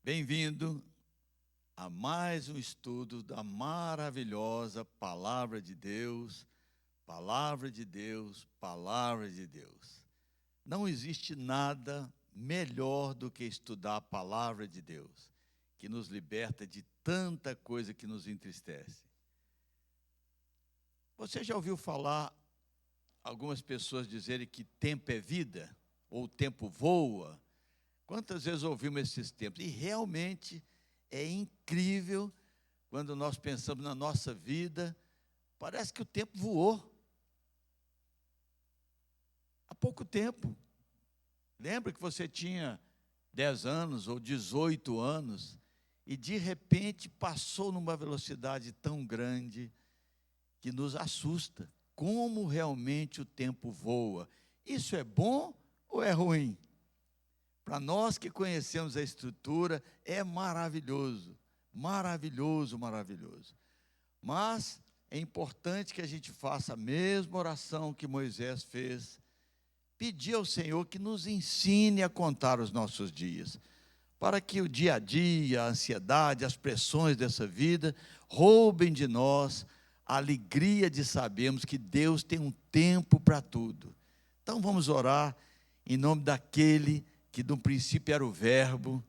Bem-vindo a mais um estudo da maravilhosa Palavra de Deus, Palavra de Deus, Palavra de Deus. Não existe nada melhor do que estudar a Palavra de Deus, que nos liberta de tanta coisa que nos entristece. Você já ouviu falar algumas pessoas dizerem que tempo é vida, ou o tempo voa? Quantas vezes ouvimos esses tempos? E realmente é incrível quando nós pensamos na nossa vida, parece que o tempo voou. Há pouco tempo. Lembra que você tinha 10 anos ou 18 anos e de repente passou numa velocidade tão grande que nos assusta. Como realmente o tempo voa. Isso é bom ou é ruim? Para nós que conhecemos a Escritura, é maravilhoso, maravilhoso, maravilhoso. Mas é importante que a gente faça a mesma oração que Moisés fez, pedir ao Senhor que nos ensine a contar os nossos dias, para que o dia a dia, a ansiedade, as pressões dessa vida roubem de nós a alegria de sabermos que Deus tem um tempo para tudo. Então vamos orar em nome daquele que no princípio era o Verbo,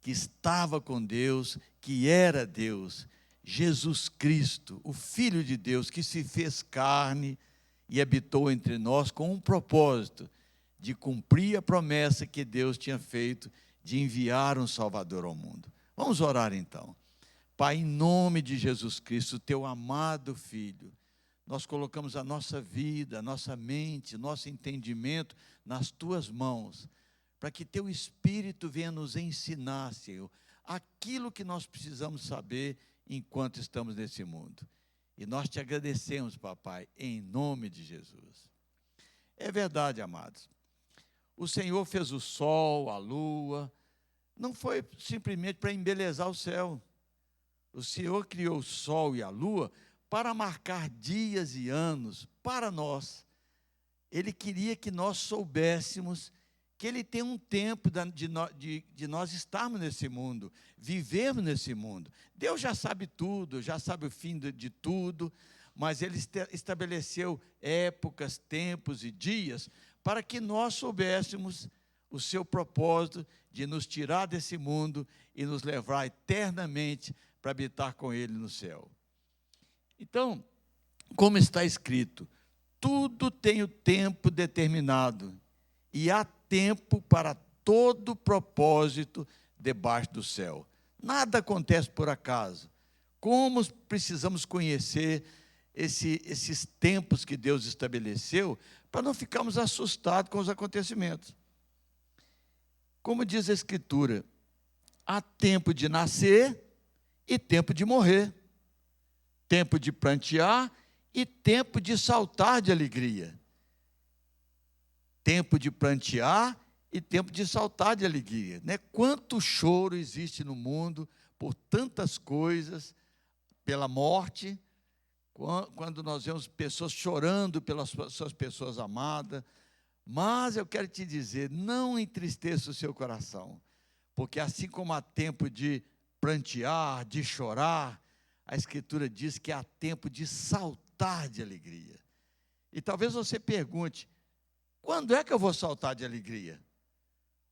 que estava com Deus, que era Deus, Jesus Cristo, o Filho de Deus, que se fez carne e habitou entre nós com um propósito de cumprir a promessa que Deus tinha feito de enviar um Salvador ao mundo. Vamos orar então. Pai, em nome de Jesus Cristo, teu amado Filho, nós colocamos a nossa vida, a nossa mente, nosso entendimento nas tuas mãos, para que teu Espírito venha nos ensinar, Senhor, aquilo que nós precisamos saber enquanto estamos nesse mundo. E nós te agradecemos, papai, em nome de Jesus. É verdade, amados. O Senhor fez o sol, a lua, não foi simplesmente para embelezar o céu. O Senhor criou o sol e a lua para marcar dias e anos para nós. Ele queria que nós soubéssemos que Ele tem um tempo de nós estarmos nesse mundo, vivermos nesse mundo. Deus já sabe tudo, já sabe o fim de tudo, mas Ele estabeleceu épocas, tempos e dias para que nós soubéssemos o seu propósito de nos tirar desse mundo e nos levar eternamente para habitar com Ele no céu. Então, como está escrito, tudo tem o tempo determinado e há tempo para todo propósito debaixo do céu. Nada acontece por acaso. Como precisamos conhecer esses tempos que Deus estabeleceu para não ficarmos assustados com os acontecimentos. Como diz a Escritura, há tempo de nascer e tempo de morrer, tempo de prantear e tempo de saltar de alegria. Tempo de prantear e tempo de saltar de alegria. Né? Quanto choro existe no mundo por tantas coisas, pela morte, quando nós vemos pessoas chorando pelas suas pessoas amadas. Mas eu quero te dizer, não entristeça o seu coração, porque assim como há tempo de prantear, de chorar, a Escritura diz que há tempo de saltar de alegria. E talvez você pergunte, quando é que eu vou saltar de alegria?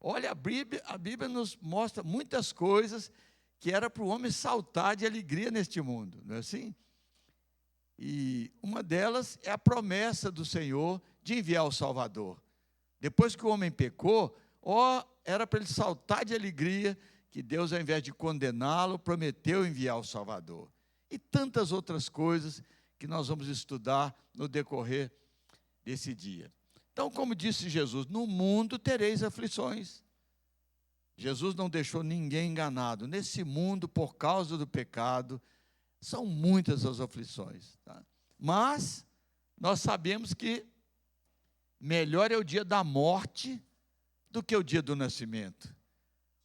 Olha, a Bíblia nos mostra muitas coisas que era para o homem saltar de alegria neste mundo, não é assim? E uma delas é a promessa do Senhor de enviar o Salvador. Depois que o homem pecou, era para ele saltar de alegria que Deus, ao invés de condená-lo, prometeu enviar o Salvador. E tantas outras coisas que nós vamos estudar no decorrer desse dia. Então, como disse Jesus, no mundo tereis aflições. Jesus não deixou ninguém enganado. Nesse mundo, por causa do pecado, são muitas as aflições. Tá? Mas nós sabemos que melhor é o dia da morte do que o dia do nascimento.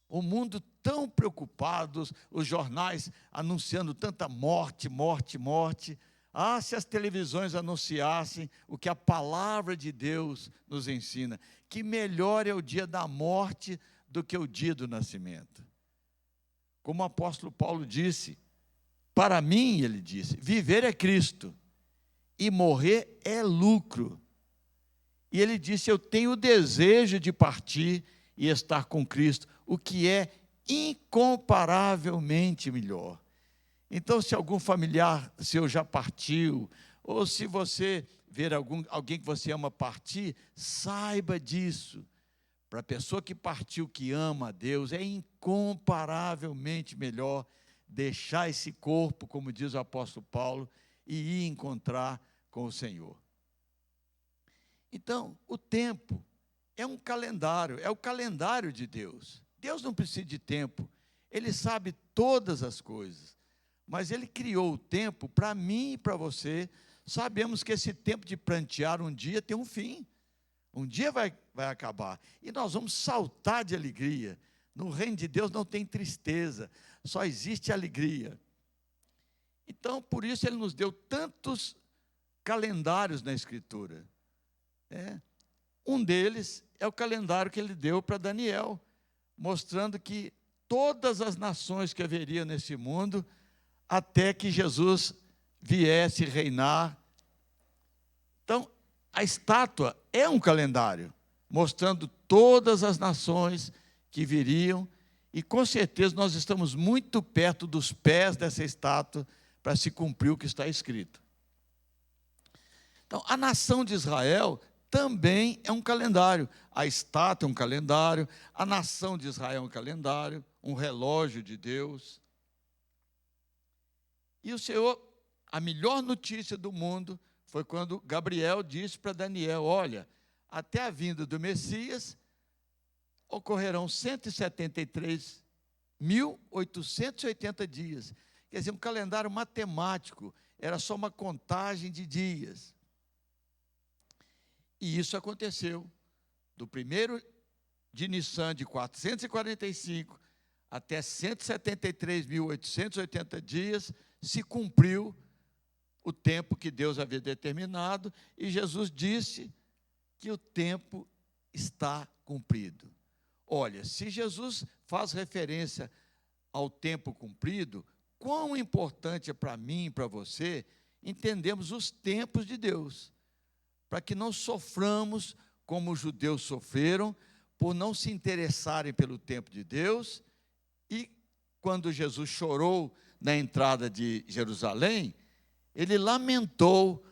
O mundo tão preocupado, os jornais anunciando tanta morte, morte, morte. Ah, se as televisões anunciassem o que a palavra de Deus nos ensina, que melhor é o dia da morte do que o dia do nascimento. como o apóstolo Paulo disse, para mim, ele disse, viver é Cristo e morrer é lucro. E ele disse, eu tenho o desejo de partir e estar com Cristo, o que é incomparavelmente melhor. Então, se algum familiar seu já partiu, ou se você ver alguém que você ama partir, saiba disso. Para a pessoa que partiu, que ama a Deus, é incomparavelmente melhor deixar esse corpo, como diz o apóstolo Paulo, e ir encontrar com o Senhor. Então, o tempo é um calendário, é o calendário de Deus. Deus não precisa de tempo, Ele sabe todas as coisas, mas Ele criou o tempo para mim e para você. Sabemos que esse tempo de prantear um dia tem um fim, um dia vai acabar, e nós vamos saltar de alegria. No reino de Deus não tem tristeza, só existe alegria. Então, por isso Ele nos deu tantos calendários na Escritura. Um deles é o calendário que Ele deu para Daniel, mostrando que todas as nações que haveriam nesse mundo, até que Jesus viesse reinar. Então, a estátua é um calendário, mostrando todas as nações que viriam, e com certeza nós estamos muito perto dos pés dessa estátua para se cumprir o que está escrito. Então, a nação de Israel também é um calendário. A estátua é um calendário, a nação de Israel é um calendário, um relógio de Deus. E o Senhor, a melhor notícia do mundo foi quando Gabriel disse para Daniel, olha, até a vinda do Messias, ocorrerão 173.880 dias. Quer dizer, um calendário matemático, era só uma contagem de dias. E isso aconteceu. Do 1º de Nissan, de 445, até 173.880 dias, se cumpriu o tempo que Deus havia determinado, e Jesus disse que o tempo está cumprido. Olha, se Jesus faz referência ao tempo cumprido, quão importante é para mim e para você entendermos os tempos de Deus, para que não soframos como os judeus sofreram, por não se interessarem pelo tempo de Deus. E quando Jesus chorou na entrada de Jerusalém, ele lamentou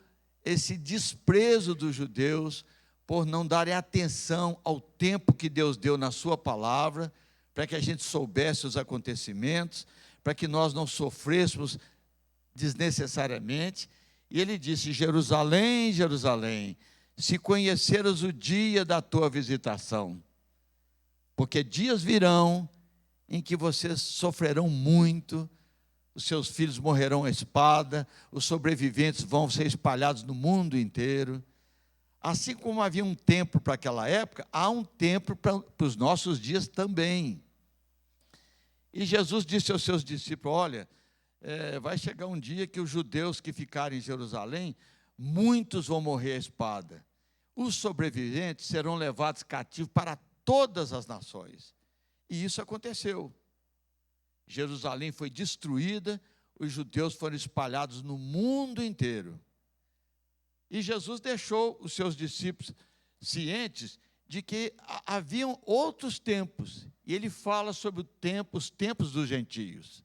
esse desprezo dos judeus por não darem atenção ao tempo que Deus deu na sua palavra, para que a gente soubesse os acontecimentos, para que nós não sofrêssemos desnecessariamente. E ele disse, Jerusalém, Jerusalém, se conheceras o dia da tua visitação, porque dias virão em que vocês sofrerão muito, os seus filhos morrerão à espada, os sobreviventes vão ser espalhados no mundo inteiro. Assim como havia um tempo para aquela época, há um tempo para os nossos dias também. E Jesus disse aos seus discípulos, olha, vai chegar um dia que os judeus que ficarem em Jerusalém, muitos vão morrer à espada. Os sobreviventes serão levados cativos para todas as nações. E isso aconteceu. Jerusalém foi destruída, os judeus foram espalhados no mundo inteiro. E Jesus deixou os seus discípulos cientes de que haviam outros tempos. E ele fala sobre os tempos dos gentios.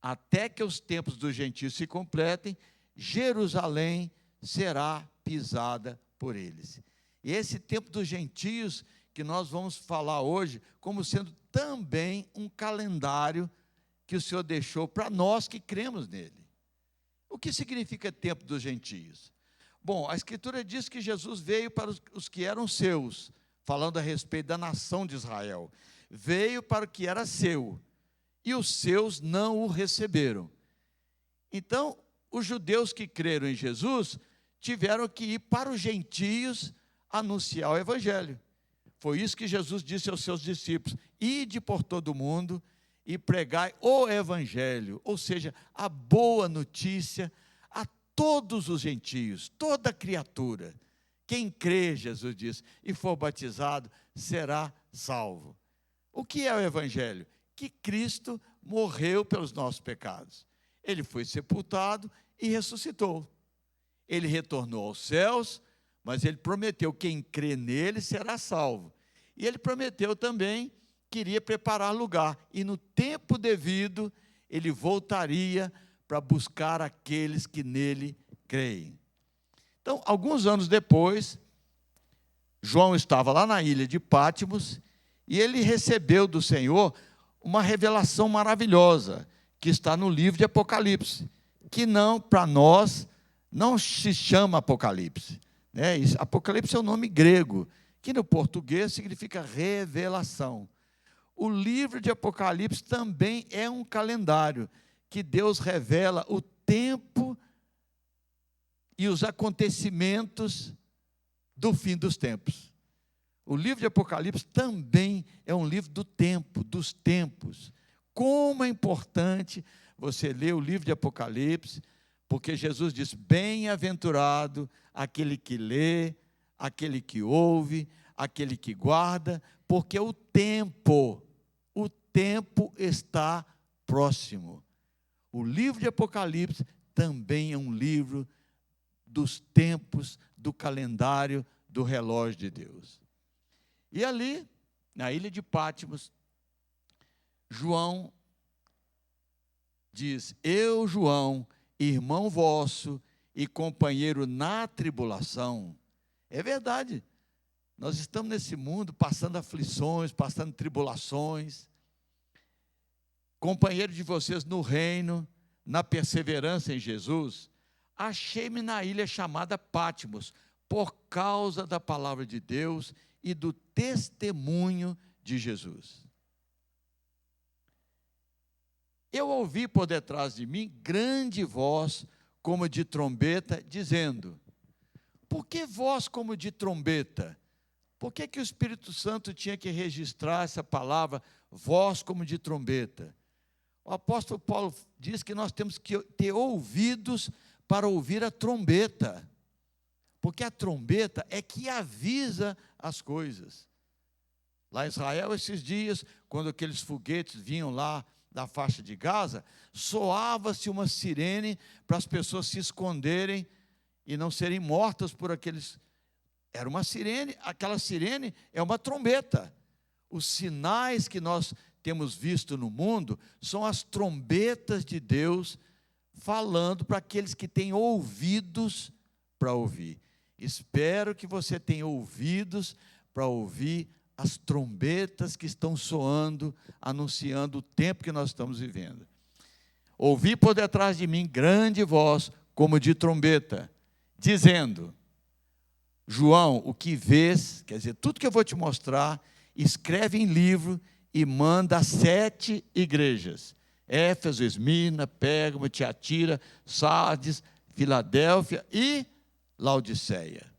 Até que os tempos dos gentios se completem, Jerusalém será pisada por eles. E esse tempo dos gentios que nós vamos falar hoje, como sendo também um calendário que o Senhor deixou para nós que cremos nele. O que significa tempo dos gentios? Bom, a Escritura diz que Jesus veio para os que eram seus, falando a respeito da nação de Israel. Veio para o que era seu, e os seus não o receberam. Então, os judeus que creram em Jesus tiveram que ir para os gentios anunciar o Evangelho. Foi isso que Jesus disse aos seus discípulos, ide por todo o mundo e pregai o Evangelho, ou seja, a boa notícia a todos os gentios, toda criatura. Quem crê, Jesus diz, e for batizado, será salvo. O que é o Evangelho? que Cristo morreu pelos nossos pecados. Ele foi sepultado e ressuscitou. Ele retornou aos céus, mas ele prometeu que quem crê nele será salvo. E ele prometeu também que iria preparar lugar. E no tempo devido, ele voltaria para buscar aqueles que nele creem. Então, alguns anos depois, João estava lá na ilha de Patmos e ele recebeu do Senhor uma revelação maravilhosa que está no livro de Apocalipse, que não, para nós, não se chama Apocalipse. Né? Apocalipse é um nome grego, que no português significa revelação. O livro de Apocalipse também é um calendário que Deus revela o tempo e os acontecimentos do fim dos tempos. O livro de Apocalipse também é um livro do tempo, dos tempos. Como é importante você ler o livro de Apocalipse, porque Jesus diz: bem-aventurado aquele que lê, aquele que ouve, aquele que guarda, porque o tempo está próximo. O livro de Apocalipse também é um livro dos tempos, do calendário, do relógio de Deus. E ali, na ilha de Patmos, João diz: eu, João, irmão vosso e companheiro na tribulação. É verdade, nós estamos nesse mundo passando aflições, passando tribulações, companheiro de vocês no reino, na perseverança em Jesus. Achei-me na ilha chamada Patmos, por causa da palavra de Deus e do testemunho de Jesus. Eu ouvi por detrás de mim grande voz, como de trombeta, dizendo: por que voz como de trombeta? Por que o Espírito Santo tinha que registrar essa palavra, voz como de trombeta? O apóstolo Paulo diz que nós temos que ter ouvidos para ouvir a trombeta, porque a trombeta é que avisa as coisas. Lá em Israel, esses dias, quando aqueles foguetes vinham lá da faixa de Gaza, soava-se uma sirene para as pessoas se esconderem e não serem mortas por aqueles. Era uma sirene, aquela sirene é uma trombeta. Os sinais que nós temos visto no mundo são as trombetas de Deus falando para aqueles que têm ouvidos para ouvir. Espero que você tenha ouvidos para ouvir as trombetas que estão soando, anunciando o tempo que nós estamos vivendo. Ouvi por detrás de mim grande voz, como de trombeta, dizendo: João, o que vês, quer dizer, tudo que eu vou te mostrar, escreve em livro e manda a 7 igrejas: Éfeso, Esmirna, Pérgamo, Tiatira, Sardes, Filadélfia e Laodiceia.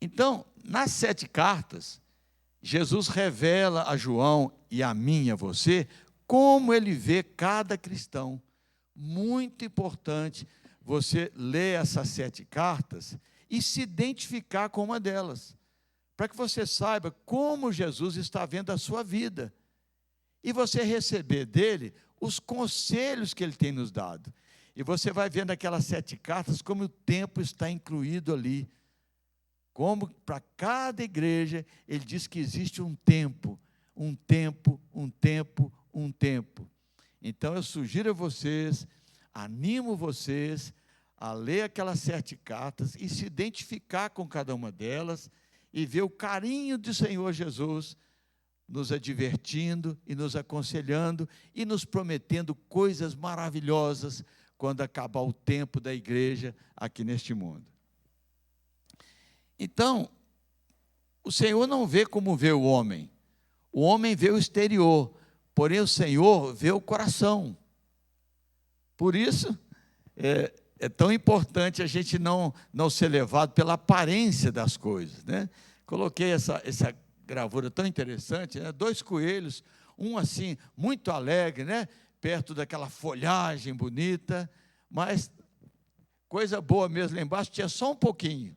Então, nas 7 cartas, Jesus revela a João e a mim e a você como ele vê cada cristão. Muito importante você ler essas 7 cartas e se identificar com uma delas, para que você saiba como Jesus está vendo a sua vida e você receber dele os conselhos que ele tem nos dado. E você vai vendo aquelas 7 cartas como o tempo está incluído ali. Como para cada igreja, ele diz que existe um tempo, um tempo, um tempo, um tempo. Então eu sugiro a vocês, animo vocês a ler aquelas 7 cartas e se identificar com cada uma delas e ver o carinho do Senhor Jesus nos advertindo e nos aconselhando e nos prometendo coisas maravilhosas quando acabar o tempo da igreja aqui neste mundo. Então, o Senhor não vê como vê o homem vê o exterior, porém o Senhor vê o coração. Por isso, é tão importante a gente não ser levado pela aparência das coisas, né? Coloquei essa gravura tão interessante, né? 2 coelhos, um assim, muito alegre, né? Perto daquela folhagem bonita, mas coisa boa mesmo, lá embaixo tinha só um pouquinho.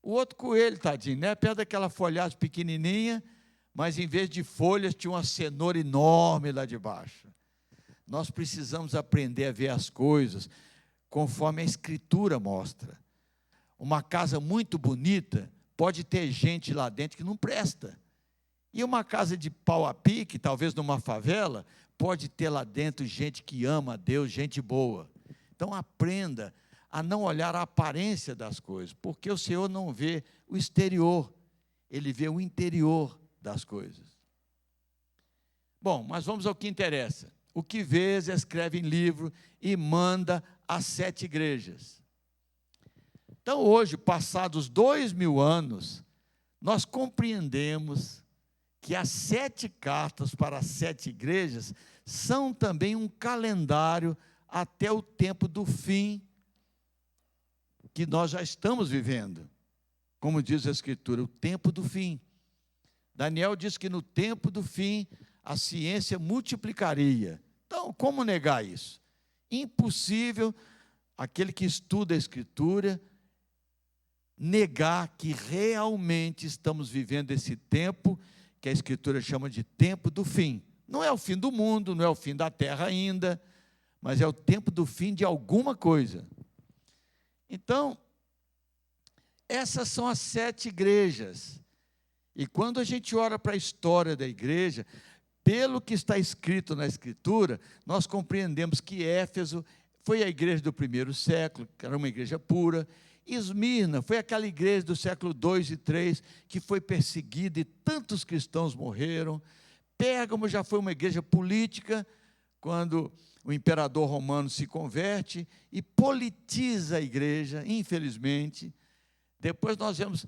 O outro coelho, tadinho, né? Perto daquela folhagem pequenininha, mas em vez de folhas tinha uma cenoura enorme lá de baixo. Nós precisamos aprender a ver as coisas conforme a Escritura mostra. Uma casa muito bonita pode ter gente lá dentro que não presta. E uma casa de pau a pique, talvez numa favela, pode ter lá dentro gente que ama a Deus, gente boa. Então aprenda a não olhar a aparência das coisas, porque o Senhor não vê o exterior, Ele vê o interior das coisas. Bom, mas vamos ao que interessa. O que vês, escreve em livro e manda às 7 igrejas. Então hoje, passados 2000 anos, nós compreendemos que as 7 cartas para as 7 igrejas são também um calendário até o tempo do fim que nós já estamos vivendo. Como diz a Escritura, o tempo do fim. Daniel diz que no tempo do fim a ciência multiplicaria. Então, como negar isso? Impossível aquele que estuda a Escritura negar que realmente estamos vivendo esse tempo que a Escritura chama de tempo do fim. Não é o fim do mundo, não é o fim da terra ainda, mas é o tempo do fim de alguma coisa. Então, essas são as 7 igrejas. E quando a gente olha para a história da igreja, pelo que está escrito na Escritura, nós compreendemos que Éfeso foi a igreja do primeiro século, que era uma igreja pura. Esmirna foi aquela igreja do século 2 e 3 que foi perseguida e tantos cristãos morreram. Pérgamo já foi uma igreja política, quando o imperador romano se converte e politiza a igreja, infelizmente. Depois nós vemos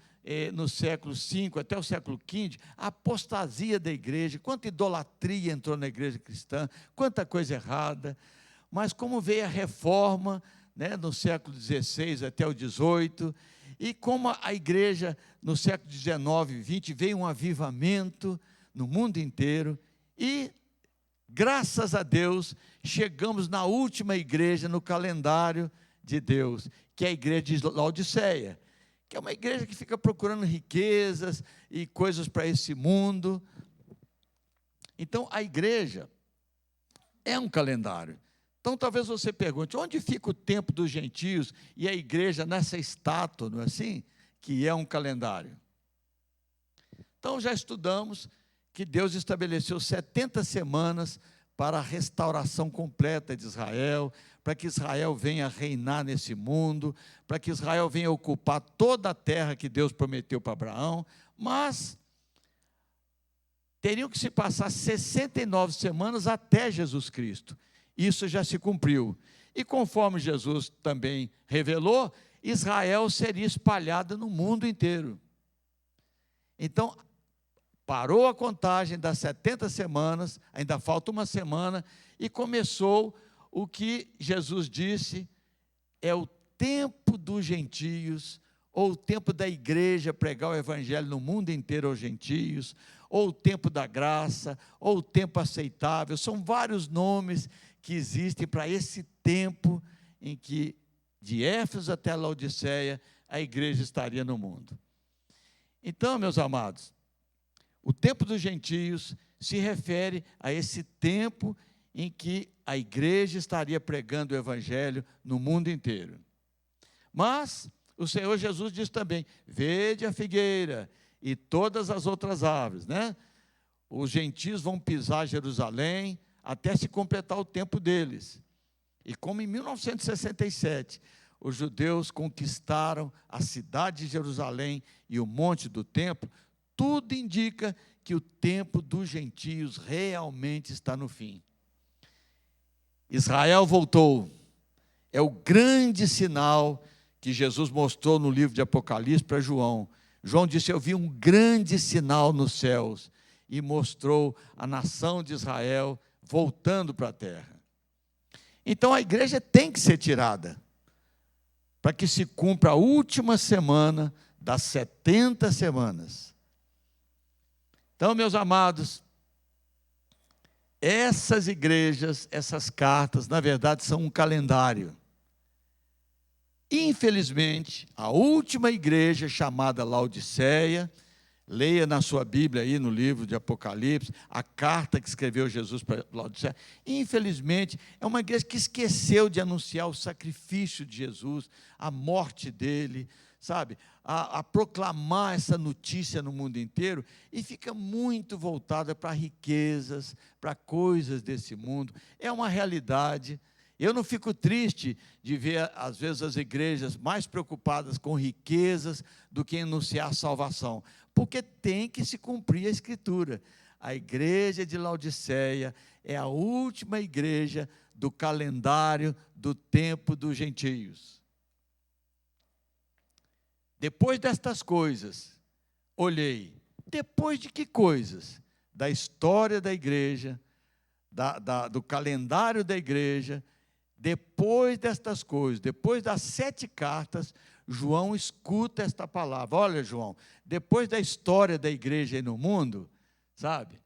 no século V até o século V a apostasia da igreja, quanta idolatria entrou na igreja cristã, quanta coisa errada. Mas como veio a reforma, né, no século XVI até o XVIII, e como a igreja no século XIX e XX veio um avivamento no mundo inteiro, e graças a Deus chegamos na última igreja no calendário de Deus, que é a igreja de Laodiceia, que é uma igreja que fica procurando riquezas e coisas para esse mundo. Então a igreja é um calendário. Então, talvez você pergunte, onde fica o tempo dos gentios e a igreja nessa estátua, não é assim? Que é um calendário. Então, já estudamos que Deus estabeleceu 70 semanas para a restauração completa de Israel, para que Israel venha reinar nesse mundo, para que Israel venha ocupar toda a terra que Deus prometeu para Abraão, mas teriam que se passar 69 semanas até Jesus Cristo. Isso já se cumpriu. E conforme Jesus também revelou, Israel seria espalhada no mundo inteiro. Então, parou a contagem das 70 semanas, ainda falta uma semana, e começou o que Jesus disse, é o tempo dos gentios, ou o tempo da igreja pregar o evangelho no mundo inteiro aos gentios, ou o tempo da graça, ou o tempo aceitável. São vários nomes que existem para esse tempo em que, de Éfeso até Laodiceia, a igreja estaria no mundo. Então, meus amados, o tempo dos gentios se refere a esse tempo em que a igreja estaria pregando o evangelho no mundo inteiro. Mas o Senhor Jesus diz também, vede a figueira e todas as outras árvores, né? Os gentios vão pisar Jerusalém até se completar o tempo deles. E como em 1967, os judeus conquistaram a cidade de Jerusalém e o monte do templo, tudo indica que o tempo dos gentios realmente está no fim. Israel voltou. É o grande sinal que Jesus mostrou no livro de Apocalipse para João. João disse, eu vi um grande sinal nos céus, e mostrou a nação de Israel voltando para a terra. Então a igreja tem que ser tirada, para que se cumpra a última semana das 70 semanas. Então, meus amados, essas igrejas, essas cartas, na verdade, são um calendário. Infelizmente, a última igreja, chamada Laodiceia, Leia na sua Bíblia, aí no livro de Apocalipse, a carta que escreveu Jesus para Laodiceia. Infelizmente, é uma igreja que esqueceu de anunciar o sacrifício de Jesus, a morte dele, sabe? A proclamar essa notícia no mundo inteiro, e fica muito voltada para riquezas, para coisas desse mundo. É uma realidade. Eu não fico triste de ver, às vezes, as igrejas mais preocupadas com riquezas do que em anunciar a salvação, porque tem que se cumprir a Escritura. A igreja de Laodiceia é a última igreja do calendário do tempo dos gentios. Depois destas coisas, olhei. Depois de que coisas? Da história da igreja, do calendário da igreja. Depois destas coisas, depois das 7 cartas, João escuta esta palavra. Olha, João, depois da história da igreja aí no mundo, sabe?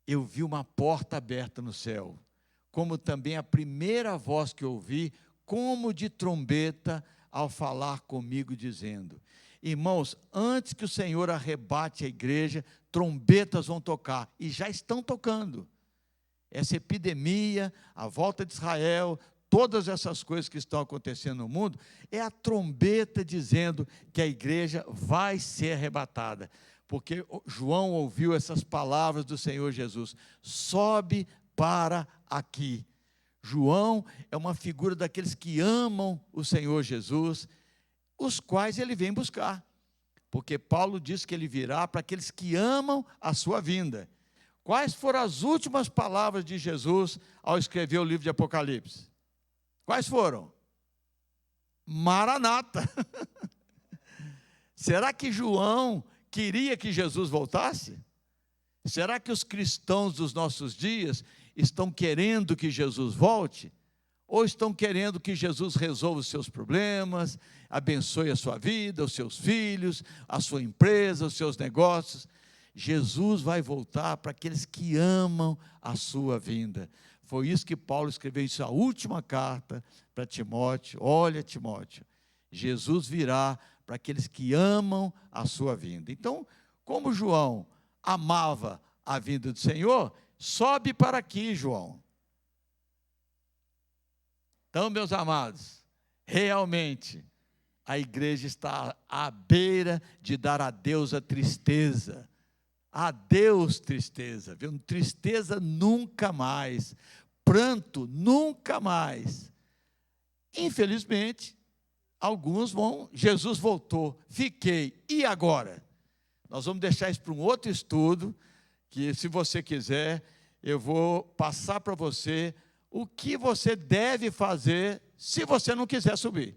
Eu vi uma porta aberta no céu, como também a primeira voz que ouvi, como de trombeta, ao falar comigo, dizendo: irmãos, antes que o Senhor arrebate a igreja, trombetas vão tocar, e já estão tocando. Essa epidemia, a volta de Israel, todas essas coisas que estão acontecendo no mundo, é a trombeta dizendo que a igreja vai ser arrebatada. Porque João ouviu essas palavras do Senhor Jesus: sobe para aqui. João é uma figura daqueles que amam o Senhor Jesus, os quais ele vem buscar. Porque Paulo diz que ele virá para aqueles que amam a sua vinda. Quais foram as últimas palavras de Jesus ao escrever o livro de Apocalipse? Quais foram? Maranata. Será que João queria que Jesus voltasse? Será que os cristãos dos nossos dias estão querendo que Jesus volte? Ou estão querendo que Jesus resolva os seus problemas, abençoe a sua vida, os seus filhos, a sua empresa, os seus negócios? Jesus vai voltar para aqueles que amam a sua vinda. Foi isso que Paulo escreveu em sua última carta para Timóteo. Olha, Timóteo, Jesus virá para aqueles que amam a sua vinda. Então, como João amava a vinda do Senhor, sobe para aqui, João. Então, meus amados, realmente, a igreja está à beira de dar adeus à tristeza. Adeus, tristeza, viu? Tristeza nunca mais, pranto nunca mais. Infelizmente, alguns vão, Jesus voltou, fiquei, e agora? Nós vamos deixar isso para um outro estudo, que se você quiser, eu vou passar para você o que você deve fazer se você não quiser subir.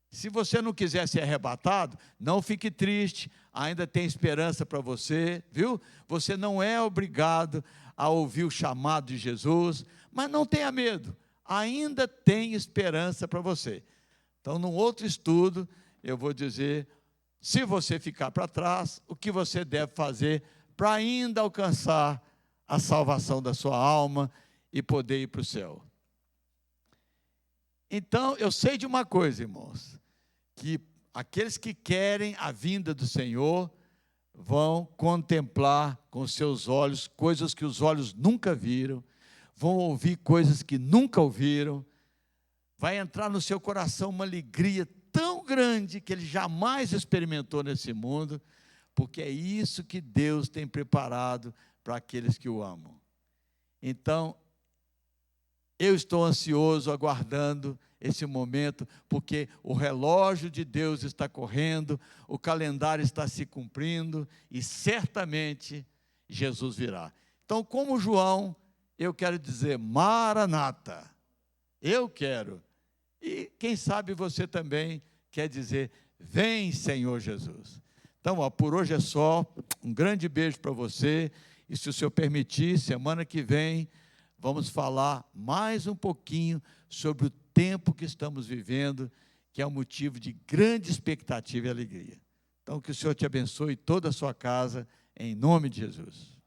Se você não quiser ser arrebatado, não fique triste, ainda tem esperança para você, viu? Você não é obrigado a ouvir o chamado de Jesus, mas não tenha medo, ainda tem esperança para você. Então, num outro estudo, eu vou dizer, se você ficar para trás, o que você deve fazer para ainda alcançar a salvação da sua alma e poder ir para o céu. Então, eu sei de uma coisa, irmãos, que aqueles que querem a vinda do Senhor vão contemplar com seus olhos coisas que os olhos nunca viram, vão ouvir coisas que nunca ouviram, vai entrar no seu coração uma alegria tão grande que ele jamais experimentou nesse mundo, porque é isso que Deus tem preparado para aqueles que o amam. Então, eu estou ansioso, aguardando esse momento, porque o relógio de Deus está correndo, o calendário está se cumprindo, e certamente Jesus virá. Então, como João, eu quero dizer, Maranata, eu quero. E quem sabe você também quer dizer, vem, Senhor Jesus. Então, por hoje é só, um grande beijo para você, e se o Senhor permitir, semana que vem, vamos falar mais um pouquinho sobre o tempo que estamos vivendo, que é um motivo de grande expectativa e alegria. Então, que o Senhor te abençoe toda a sua casa, em nome de Jesus.